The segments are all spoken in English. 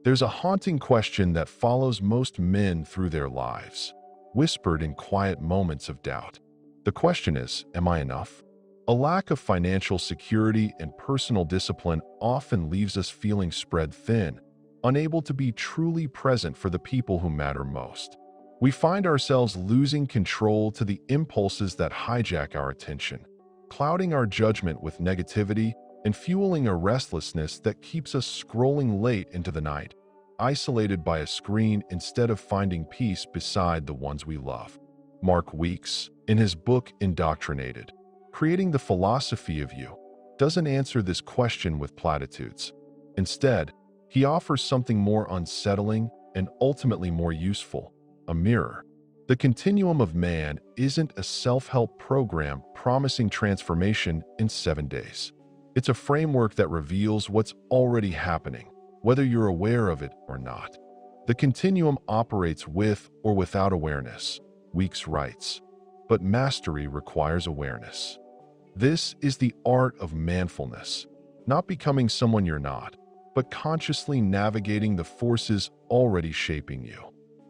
There's a haunting question that follows most men through their lives, whispered in quiet moments of doubt. The question is, am I enough? A lack of financial security and personal discipline often leaves us feeling spread thin, unable to be truly present for the people who matter most. We find ourselves losing control to the impulses that hijack our attention, clouding our judgment with negativity and fueling a restlessness that keeps us scrolling late into the night, isolated by a screen instead of finding peace beside the ones we love. Mark Weeks, in his book Indoctrinated, Creating the Philosophy of You, doesn't answer this question with platitudes. Instead, he offers something more unsettling and ultimately more useful: a mirror. The Continuum of Man isn't a self-help program promising transformation in 7 days. It's a framework that reveals what's already happening, whether you're aware of it or not. The continuum operates with or without awareness, Weeks writes, but mastery requires awareness. This is the art of manfulness, not becoming someone you're not, but consciously navigating the forces already shaping you.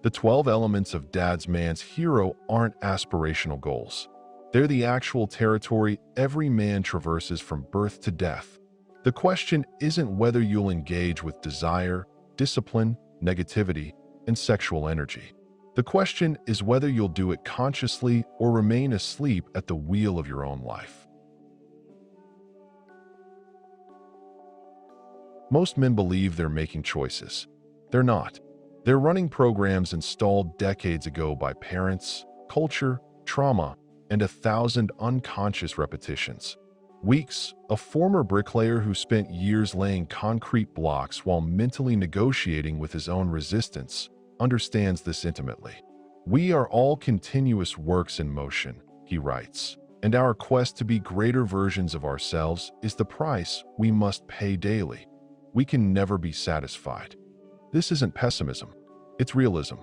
The 12 elements of Dad's Man's hero aren't aspirational goals. They're the actual territory every man traverses from birth to death. The question isn't whether you'll engage with desire, discipline, negativity, and sexual energy. The question is whether you'll do it consciously or remain asleep at the wheel of your own life. Most men believe they're making choices. They're not. They're running programs installed decades ago by parents, culture, trauma, and 1,000 unconscious repetitions. Weeks, a former bricklayer who spent years laying concrete blocks while mentally negotiating with his own resistance, understands this intimately. We are all continuous works in motion, he writes, and our quest to be greater versions of ourselves is the price we must pay daily. We can never be satisfied. This isn't pessimism, it's realism.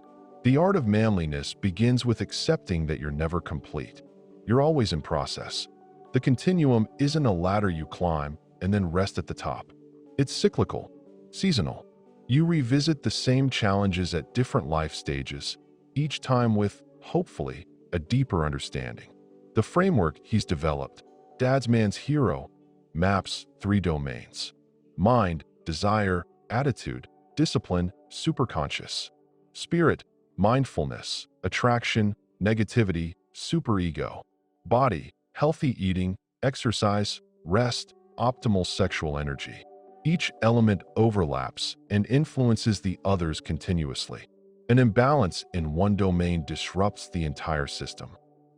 The art of manliness begins with accepting that you're never complete. You're always in process. The continuum isn't a ladder you climb and then rest at the top. It's cyclical, seasonal. You revisit the same challenges at different life stages, each time with, hopefully, a deeper understanding. The framework he's developed, Dad's Man's hero, maps 3 domains: mind, desire, attitude, discipline, superconscious; spirit, mindfulness, attraction, negativity, superego; body, healthy eating, exercise, rest, optimal sexual energy. Each element overlaps and influences the others continuously. An imbalance in one domain disrupts the entire system.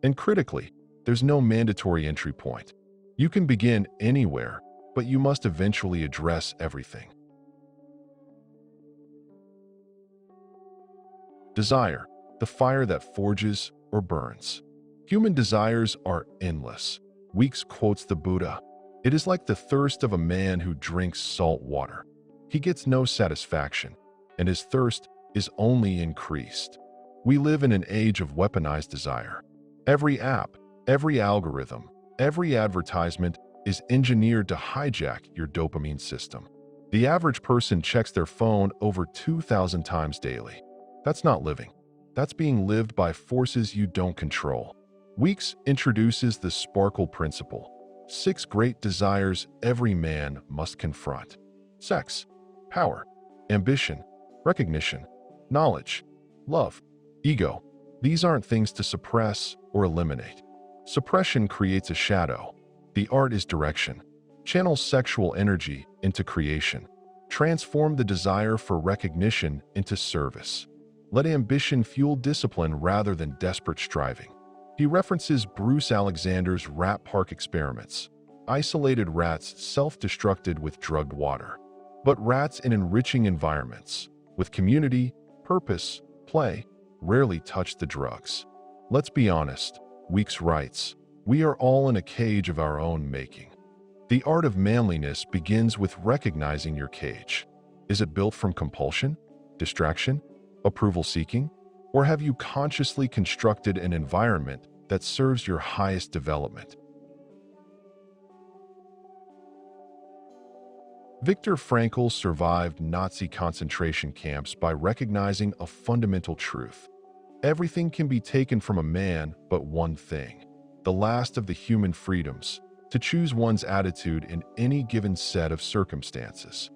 And critically, there's no mandatory entry point. You can begin anywhere, but you must eventually address everything. Desire, the fire that forges or burns. Human desires are endless. Weeks quotes the Buddha. It is like the thirst of a man who drinks salt water. He gets no satisfaction, and his thirst is only increased. We live in an age of weaponized desire. Every app, every algorithm, every advertisement is engineered to hijack your dopamine system. The average person checks their phone over 2,000 times daily. That's not living. That's being lived by forces you don't control. Weeks introduces the sparkle principle. 6 great desires every man must confront: sex, power, ambition, recognition, knowledge, love, ego. These aren't things to suppress or eliminate. Suppression creates a shadow. The art is direction. Channel sexual energy into creation. Transform the desire for recognition into service. Let ambition fuel discipline rather than desperate striving. He references Bruce Alexander's rat park experiments. Isolated rats self-destructed with drugged water, but rats in enriching environments, with community, purpose, play, rarely touched the drugs. Let's be honest, Weeks writes, we are all in a cage of our own making. The art of manliness begins with recognizing your cage. Is it built from compulsion, distraction, approval-seeking? Or have you consciously constructed an environment that serves your highest development? Viktor Frankl survived Nazi concentration camps by recognizing a fundamental truth. Everything can be taken from a man but one thing, the last of the human freedoms, to choose one's attitude in any given set of circumstances.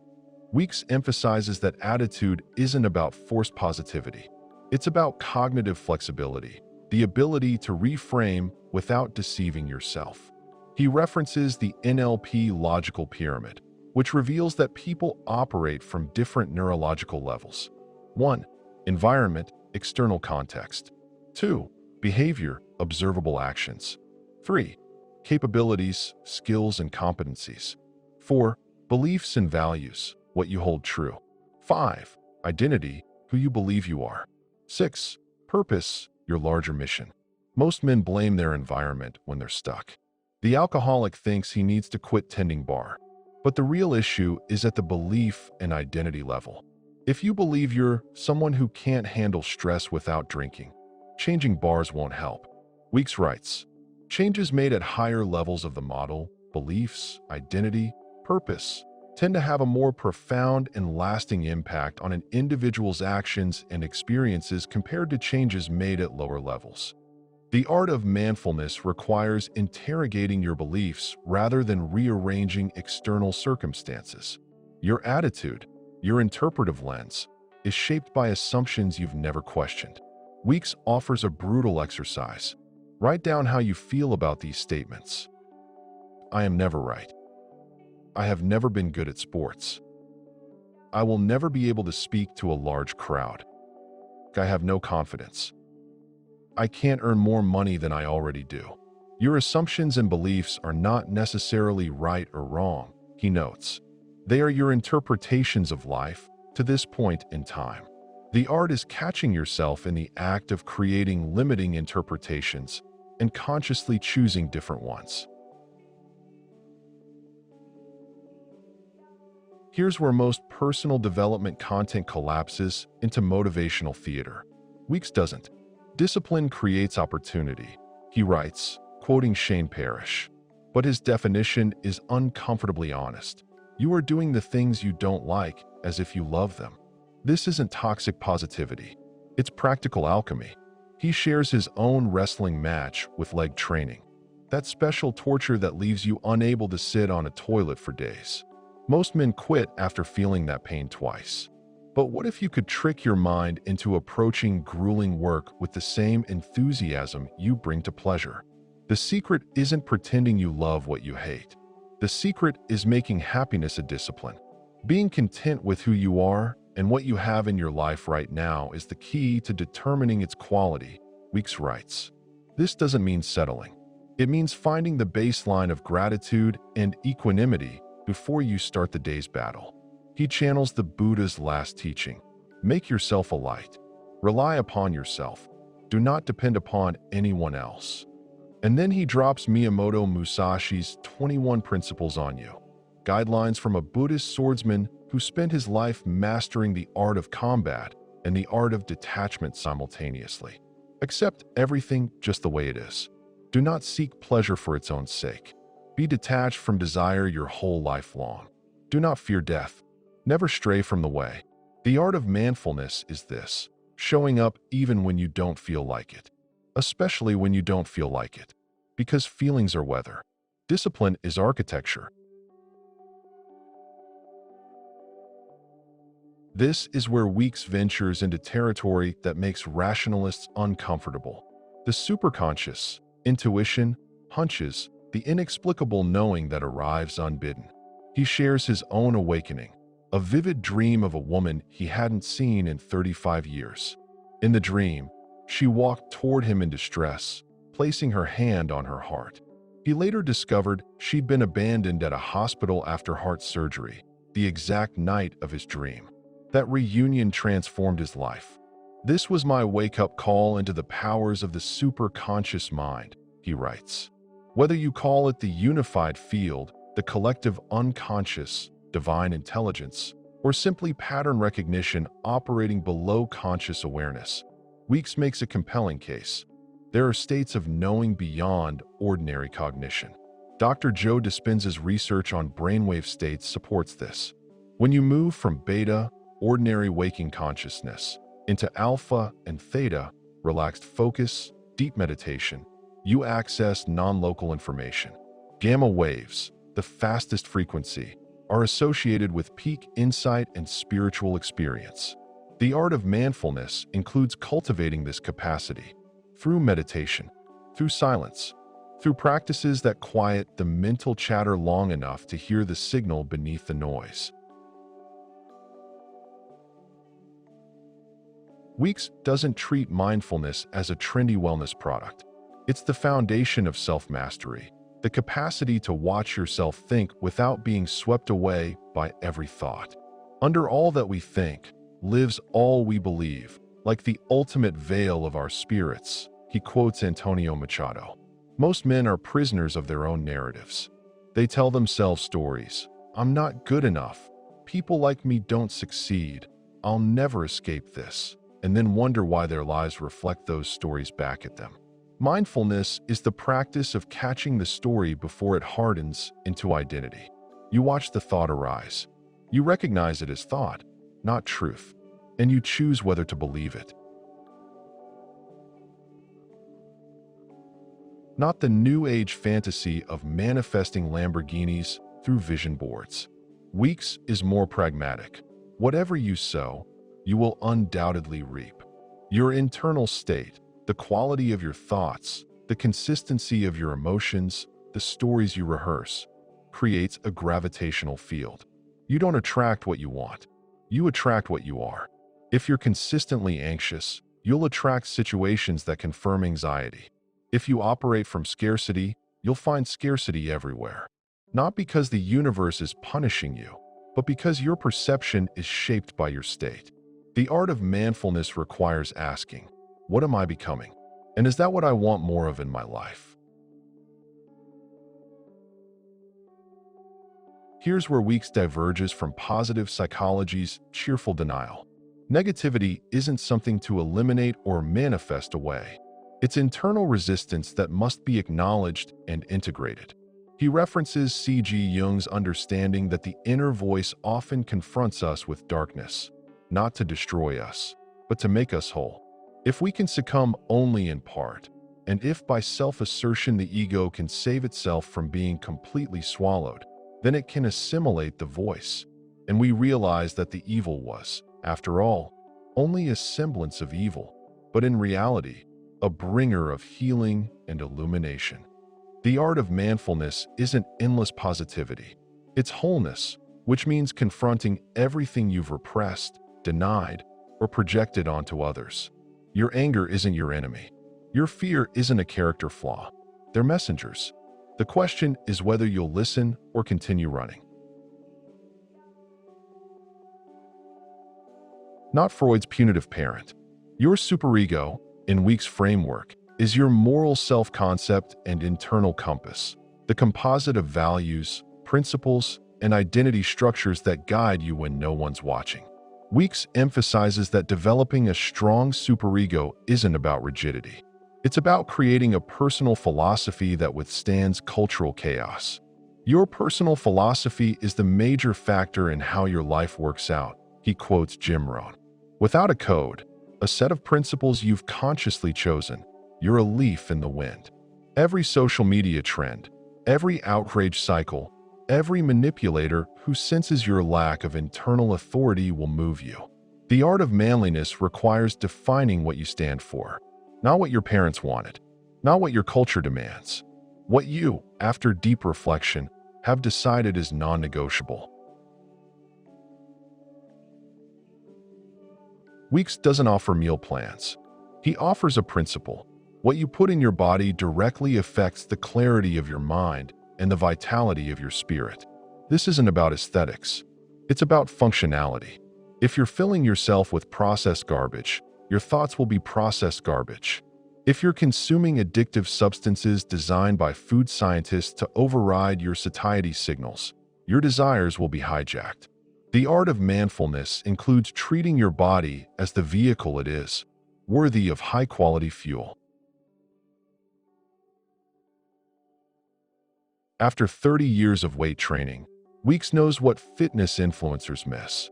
Weeks emphasizes that attitude isn't about forced positivity. It's about cognitive flexibility, the ability to reframe without deceiving yourself. He references the NLP logical pyramid, which reveals that people operate from different neurological levels. 1. Environment, external context. 2. Behavior, observable actions. 3. Capabilities, skills, and competencies. 4. Beliefs and values, what you hold true. 5. Identity, who you believe you are. 6. Purpose, your larger mission. Most men blame their environment when they're stuck. The alcoholic thinks he needs to quit tending bar. But the real issue is at the belief and identity level. If you believe you're someone who can't handle stress without drinking, changing bars won't help. Weeks writes, changes made at higher levels of the model, beliefs, identity, purpose, tend to have a more profound and lasting impact on an individual's actions and experiences compared to changes made at lower levels. The art of manfulness requires interrogating your beliefs rather than rearranging external circumstances. Your attitude, your interpretive lens, is shaped by assumptions you've never questioned. Weeks offers a brutal exercise. Write down how you feel about these statements. I am never right. I have never been good at sports. I will never be able to speak to a large crowd. I have no confidence. I can't earn more money than I already do. Your assumptions and beliefs are not necessarily right or wrong, he notes. They are your interpretations of life to this point in time. The art is catching yourself in the act of creating limiting interpretations and consciously choosing different ones. Here's where most personal development content collapses into motivational theater. Weeks doesn't. Discipline creates opportunity, he writes, quoting Shane Parrish. But his definition is uncomfortably honest. You are doing the things you don't like as if you love them. This isn't toxic positivity. It's practical alchemy. He shares his own wrestling match with leg training, that special torture that leaves you unable to sit on a toilet for days. Most men quit after feeling that pain twice. But what if you could trick your mind into approaching grueling work with the same enthusiasm you bring to pleasure? The secret isn't pretending you love what you hate. The secret is making happiness a discipline. Being content with who you are and what you have in your life right now is the key to determining its quality, Weeks writes. This doesn't mean settling. It means finding the baseline of gratitude and equanimity before you start the day's battle. He channels the Buddha's last teaching. Make yourself a light. Rely upon yourself. Do not depend upon anyone else. And then he drops Miyamoto Musashi's 21 principles on you. Guidelines from a Buddhist swordsman who spent his life mastering the art of combat and the art of detachment simultaneously. Accept everything just the way it is. Do not seek pleasure for its own sake. Be detached from desire your whole life long. Do not fear death. Never stray from the way. The art of manfulness is this, showing up even when you don't feel like it, especially when you don't feel like it, because feelings are weather. Discipline is architecture. This is where Weeks ventures into territory that makes rationalists uncomfortable. The superconscious, intuition, hunches, the inexplicable knowing that arrives unbidden. He shares his own awakening, a vivid dream of a woman he hadn't seen in 35 years. In the dream, she walked toward him in distress, placing her hand on her heart. He later discovered she'd been abandoned at a hospital after heart surgery, the exact night of his dream. That reunion transformed his life. This was my wake-up call into the powers of the superconscious mind, he writes. Whether you call it the unified field, the collective unconscious, divine intelligence, or simply pattern recognition operating below conscious awareness, Weeks makes a compelling case. There are states of knowing beyond ordinary cognition. Dr. Joe Dispenza's research on brainwave states supports this. When you move from beta, ordinary waking consciousness, into alpha and theta, relaxed focus, deep meditation, you access non-local information. Gamma waves, the fastest frequency, are associated with peak insight and spiritual experience. The art of mindfulness includes cultivating this capacity through meditation, through silence, through practices that quiet the mental chatter long enough to hear the signal beneath the noise. Weeks doesn't treat mindfulness as a trendy wellness product. It's the foundation of self-mastery, the capacity to watch yourself think without being swept away by every thought. Under all that we think lives all we believe, like the ultimate veil of our spirits, he quotes Antonio Machado. Most men are prisoners of their own narratives. They tell themselves stories. I'm not good enough. People like me don't succeed. I'll never escape this. And then wonder why their lives reflect those stories back at them. Mindfulness is the practice of catching the story before it hardens into identity. You watch the thought arise. You recognize it as thought, not truth, and you choose whether to believe it. Not the new age fantasy of manifesting Lamborghinis through vision boards. Weeks is more pragmatic. Whatever you sow, you will undoubtedly reap. Your internal state, the quality of your thoughts, the consistency of your emotions, the stories you rehearse, creates a gravitational field. You don't attract what you want. You attract what you are. If you're consistently anxious, you'll attract situations that confirm anxiety. If you operate from scarcity, you'll find scarcity everywhere. Not because the universe is punishing you, but because your perception is shaped by your state. The art of mindfulness requires asking, what am I becoming? And is that what I want more of in my life? Here's where Weeks diverges from positive psychology's cheerful denial. Negativity isn't something to eliminate or manifest away. It's internal resistance that must be acknowledged and integrated. He references C.G. Jung's understanding that the inner voice often confronts us with darkness, not to destroy us, but to make us whole. If we can succumb only in part, and if by self-assertion the ego can save itself from being completely swallowed, then it can assimilate the voice, and we realize that the evil was, after all, only a semblance of evil, but in reality, a bringer of healing and illumination. The art of mindfulness isn't endless positivity. It's wholeness, which means confronting everything you've repressed, denied, or projected onto others. Your anger isn't your enemy. Your fear isn't a character flaw. They're messengers. The question is whether you'll listen or continue running. Not Freud's punitive parent. Your superego, in Weeks' framework, is your moral self-concept and internal compass, the composite of values, principles, and identity structures that guide you when no one's watching. Weeks emphasizes that developing a strong superego isn't about rigidity. It's about creating a personal philosophy that withstands cultural chaos. Your personal philosophy is the major factor in how your life works out, he quotes Jim Rohn. Without a code, a set of principles you've consciously chosen, you're a leaf in the wind. Every social media trend, every outrage cycle, every manipulator who senses your lack of internal authority will move you. The art of manliness requires defining what you stand for, not what your parents wanted, not what your culture demands, what you, after deep reflection, have decided is non-negotiable. Weeks doesn't offer meal plans. He offers a principle. What you put in your body directly affects the clarity of your mind and the vitality of your spirit. This isn't about aesthetics. It's about functionality. If you're filling yourself with processed garbage, your thoughts will be processed garbage. If you're consuming addictive substances designed by food scientists to override your satiety signals, your desires will be hijacked. The art of mindfulness includes treating your body as the vehicle it is, worthy of high-quality fuel. After 30 years of weight training, Weeks knows what fitness influencers miss.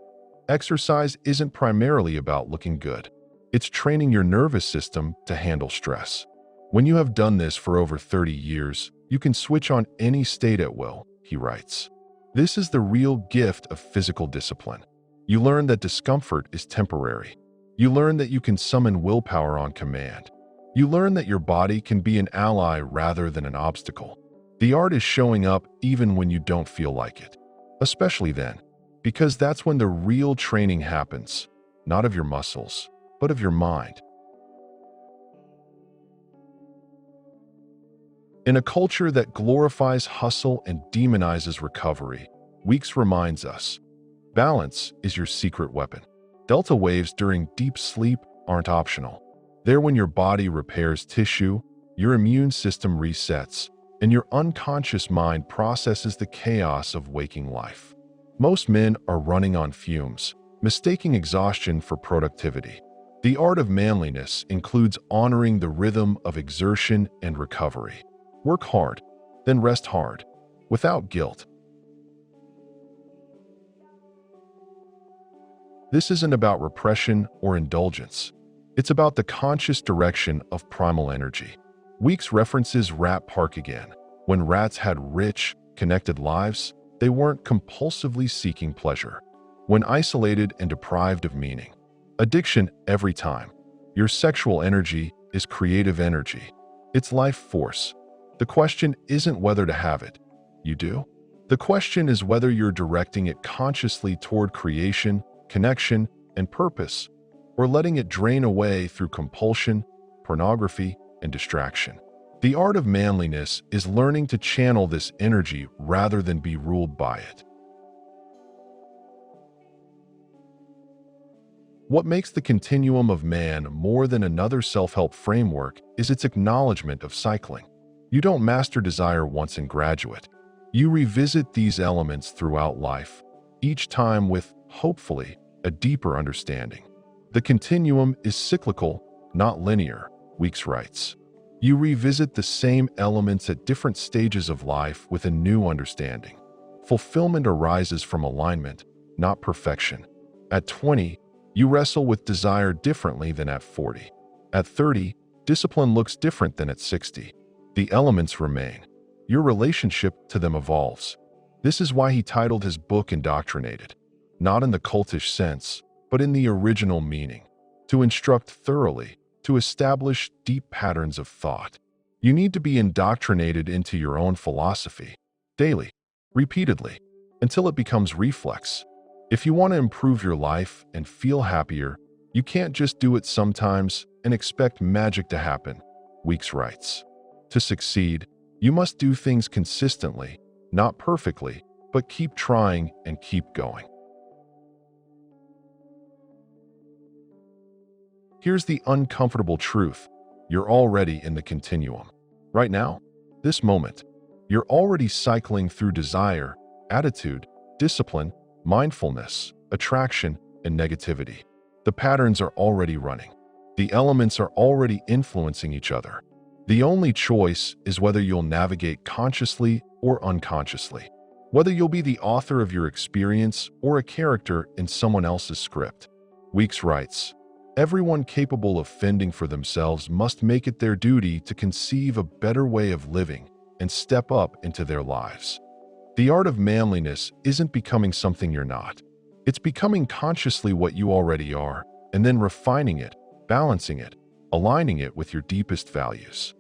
Exercise isn't primarily about looking good. It's training your nervous system to handle stress. When you have done this for over 30 years, you can switch on any state at will, he writes. This is the real gift of physical discipline. You learn that discomfort is temporary. You learn that you can summon willpower on command. You learn that your body can be an ally rather than an obstacle. The art is showing up even when you don't feel like it. Especially then, because that's when the real training happens, not of your muscles, but of your mind. In a culture that glorifies hustle and demonizes recovery, Weeks reminds us, balance is your secret weapon. Delta waves during deep sleep aren't optional. They're when your body repairs tissue, your immune system resets, and your unconscious mind processes the chaos of waking life. Most men are running on fumes, mistaking exhaustion for productivity. The art of manliness includes honoring the rhythm of exertion and recovery. Work hard, then rest hard, without guilt. This isn't about repression or indulgence. It's about the conscious direction of primal energy. Weeks references Rat Park again. When rats had rich, connected lives, they weren't compulsively seeking pleasure. When isolated and deprived of meaning. Addiction every time. Your sexual energy is creative energy. It's life force. The question isn't whether to have it. You do? The question is whether you're directing it consciously toward creation, connection, and purpose, or letting it drain away through compulsion, pornography, and distraction. The art of manliness is learning to channel this energy rather than be ruled by it. What makes the Continuum of Man more than another self-help framework is its acknowledgement of cycling. You don't master desire once in graduate. You revisit these elements throughout life, each time with, hopefully, a deeper understanding. The continuum is cyclical, not linear, Weeks writes. You revisit the same elements at different stages of life with a new understanding. Fulfillment arises from alignment, not perfection. At 20, you wrestle with desire differently than at 40. At 30, discipline looks different than at 60. The elements remain. Your relationship to them evolves. This is why he titled his book Indoctrinated, not in the cultish sense, but in the original meaning, to instruct thoroughly, to establish deep patterns of thought. You need to be indoctrinated into your own philosophy, daily, repeatedly, until it becomes reflex. If you want to improve your life and feel happier, you can't just do it sometimes and expect magic to happen, Weeks writes. To succeed, you must do things consistently, not perfectly, but keep trying and keep going. Here's the uncomfortable truth. You're already in the continuum. Right now, this moment, you're already cycling through desire, attitude, discipline, mindfulness, attraction, and negativity. The patterns are already running. The elements are already influencing each other. The only choice is whether you'll navigate consciously or unconsciously, whether you'll be the author of your experience or a character in someone else's script. Weeks writes, everyone capable of fending for themselves must make it their duty to conceive a better way of living and step up into their lives. The art of manliness isn't becoming something you're not. It's becoming consciously what you already are, and then refining it, balancing it, aligning it with your deepest values.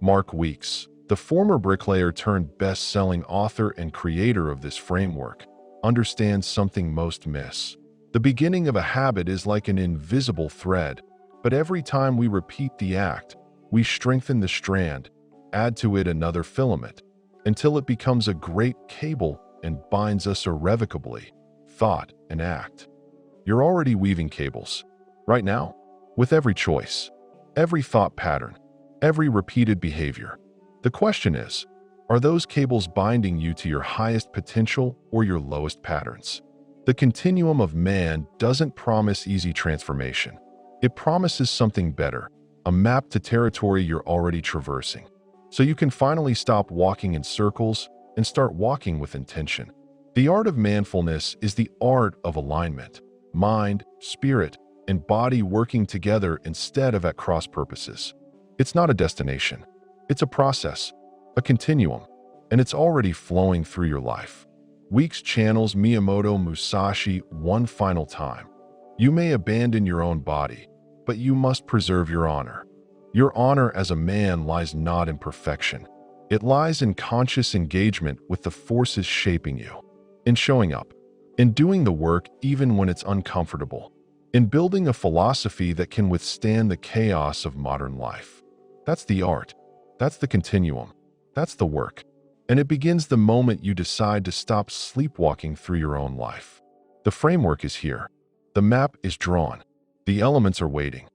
Mark Weeks, the former bricklayer turned best-selling author and creator of this framework, understands something most miss. The beginning of a habit is like an invisible thread, but every time we repeat the act, we strengthen the strand, add to it another filament, until it becomes a great cable and binds us irrevocably, thought and act. You're already weaving cables, right now, with every choice, every thought pattern, every repeated behavior. The question is, are those cables binding you to your highest potential or your lowest patterns? The Continuum of Man doesn't promise easy transformation. It promises something better, a map to territory you're already traversing. so you can finally stop walking in circles and start walking with intention. The art of mindfulness is the art of alignment, mind, spirit, and body working together instead of at cross purposes. It's not a destination. It's a process, a continuum, and it's already flowing through your life. Weeks channels Miyamoto Musashi one final time. You may abandon your own body, but you must preserve your honor. Your honor as a man lies not in perfection. It lies in conscious engagement with the forces shaping you, in showing up, in doing the work even when it's uncomfortable, in building a philosophy that can withstand the chaos of modern life. That's the art. That's the continuum. That's the work. And it begins the moment you decide to stop sleepwalking through your own life. The framework is here. The map is drawn. The elements are waiting.